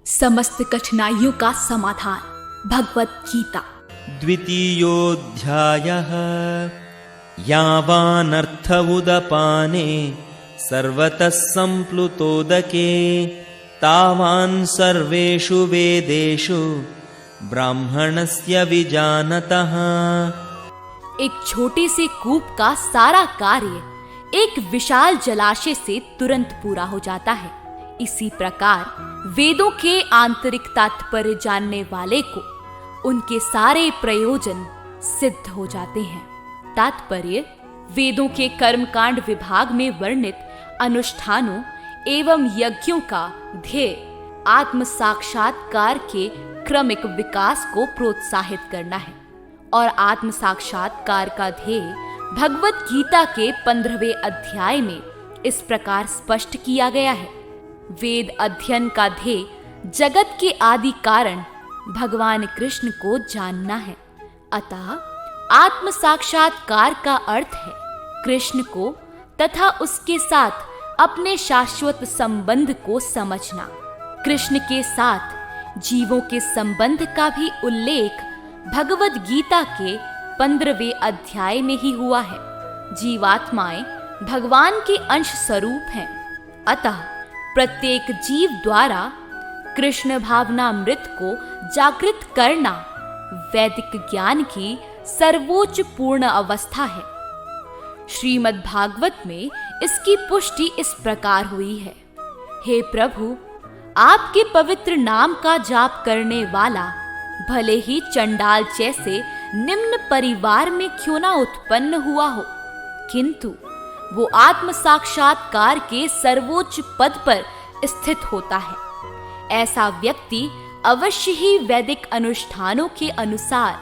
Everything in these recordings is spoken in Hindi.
समस्त कठिनाइयों का समाधान। भगवत गीता। द्वितीयोऽध्यायः। यावानर्थ उदपाने सर्वतः सम्प्लुतोदके तावान् सर्वेषु वेदेषु ब्राह्मणस्य विजानतः। एक छोटे से कूप का सारा कार्य एक विशाल जलाशय से तुरंत पूरा हो जाता है। इसी प्रकार वेदों के आंतरिक तात्पर्य जानने वाले को उनके सारे प्रयोजन सिद्ध हो जाते हैं। तात्पर्य वेदों के कर्मकांड विभाग में वर्णित अनुष्ठानों एवं यज्ञों का ध्येय आत्म साक्षात्कार के क्रमिक विकास को प्रोत्साहित करना है और आत्म साक्षात्कार का ध्येय भगवत गीता के 15वें अध्याय में इस प्रकार स्पष्ट किया गया है। वेद अध्ययन का ध्येय जगत के आदि कारण भगवान कृष्ण को जानना है। अतः आत्म साक्षात्कार का अर्थ है कृष्ण को तथा उसके साथ अपने शाश्वत संबंध को समझना। कृष्ण के साथ जीवों के संबंध का भी उल्लेख भगवत गीता के 15वें अध्याय में ही हुआ है। जीवात्माएं भगवान के अंश स्वरूप हैं। अतः प्रत्येक जीव द्वारा कृष्ण भावनामृत को जागृत करना वैदिक ज्ञान की सर्वोच्च पूर्ण अवस्था है। श्रीमद् भागवत में इसकी पुष्टि इस प्रकार हुई है। हे प्रभु, आपके पवित्र नाम का जाप करने वाला भले ही चंडाल जैसे निम्न परिवार में क्यों ना उत्पन्न हुआ हो, किंतु वो आत्म साक्षात्कार के सर्वोच्च पद पर स्थित होता है। ऐसा व्यक्ति अवश्य ही वैदिक अनुष्ठानों के अनुसार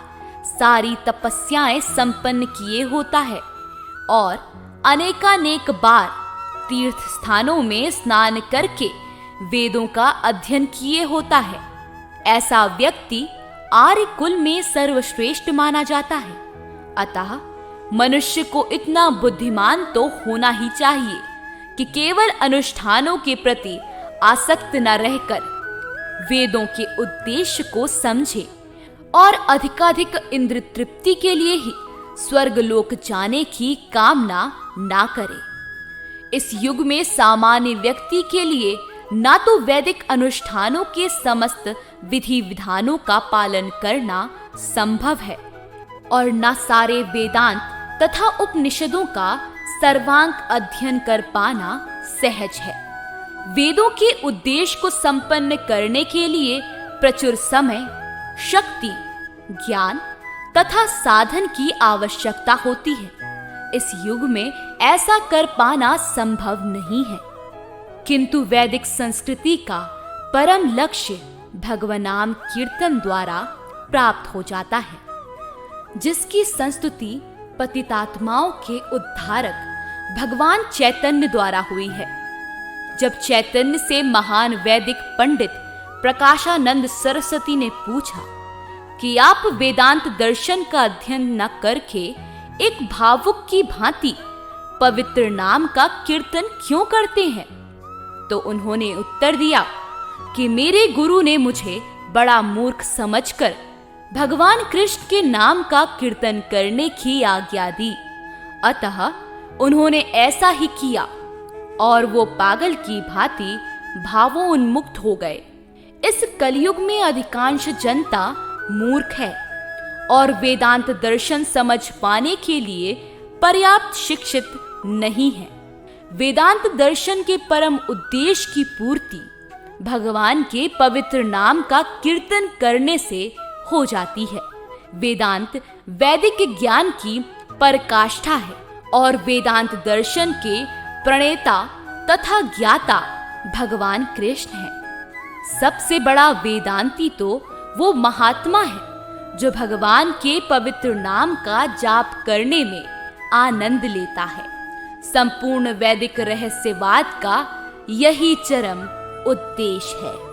सारी तपस्याएं संपन्न किए होता है और अनेकानेक बार तीर्थ स्थानों में स्नान करके वेदों का अध्ययन किए होता है। ऐसा व्यक्ति आर्य कुल में सर्वश्रेष्ठ माना जाता है। अतः मनुष्य को इतना बुद्धिमान तो होना ही चाहिए कि केवल अनुष्ठानों के प्रति आसक्त न रहकर वेदों के उद्देश्य को समझे और अधिकाधिक इंद्र तृप्ति के लिए ही स्वर्गलोक जाने की कामना ना करे। इस युग में सामान्य व्यक्ति के लिए ना तो वैदिक अनुष्ठानों के समस्त विधि विधानों का पालन करना संभव है और न सारे वेदांत तथा उपनिषदों का सर्वांग अध्ययन कर पाना सहज है। वेदों के उद्देश्य को संपन्न करने के लिए प्रचुर समय, शक्ति, ज्ञान तथा साधन की आवश्यकता होती है। इस युग में ऐसा कर पाना संभव नहीं है, किंतु वैदिक संस्कृति का परम लक्ष्य भगवनाम कीर्तन द्वारा प्राप्त हो जाता है, जिसकी संस्तुति पतितात्माओं के उद्धारक भगवान चैतन्य द्वारा हुई है। जब चैतन्य से महान वैदिक पंडित प्रकाशानंद सरस्वती ने पूछा कि आप वेदांत दर्शन का अध्ययन न करके एक भावुक की भांति पवित्र नाम का कीर्तन क्यों करते हैं, तो उन्होंने उत्तर दिया कि मेरे गुरु ने मुझे बड़ा मूर्ख समझकर भगवान कृष्ण के नाम का कीर्तन करने की आज्ञा दी। अतः उन्होंने ऐसा ही किया और वो पागल की भांति भावोन्मुक्त हो गए। इस कलयुग में अधिकांश जनता मूर्ख है और वेदांत दर्शन समझ पाने के लिए पर्याप्त शिक्षित नहीं है। वेदांत दर्शन के परम उद्देश्य की पूर्ति भगवान के पवित्र नाम का कीर्तन करने से हो जाती है। वेदांत वैदिक ज्ञान की पराकाष्ठा है और वेदांत दर्शन के प्रणेता तथा ज्ञाता भगवान कृष्ण है। सबसे बड़ा वेदांती तो वो महात्मा है जो भगवान के पवित्र नाम का जाप करने में आनंद लेता है। संपूर्ण वैदिक रहस्यवाद का यही चरम उद्देश्य है।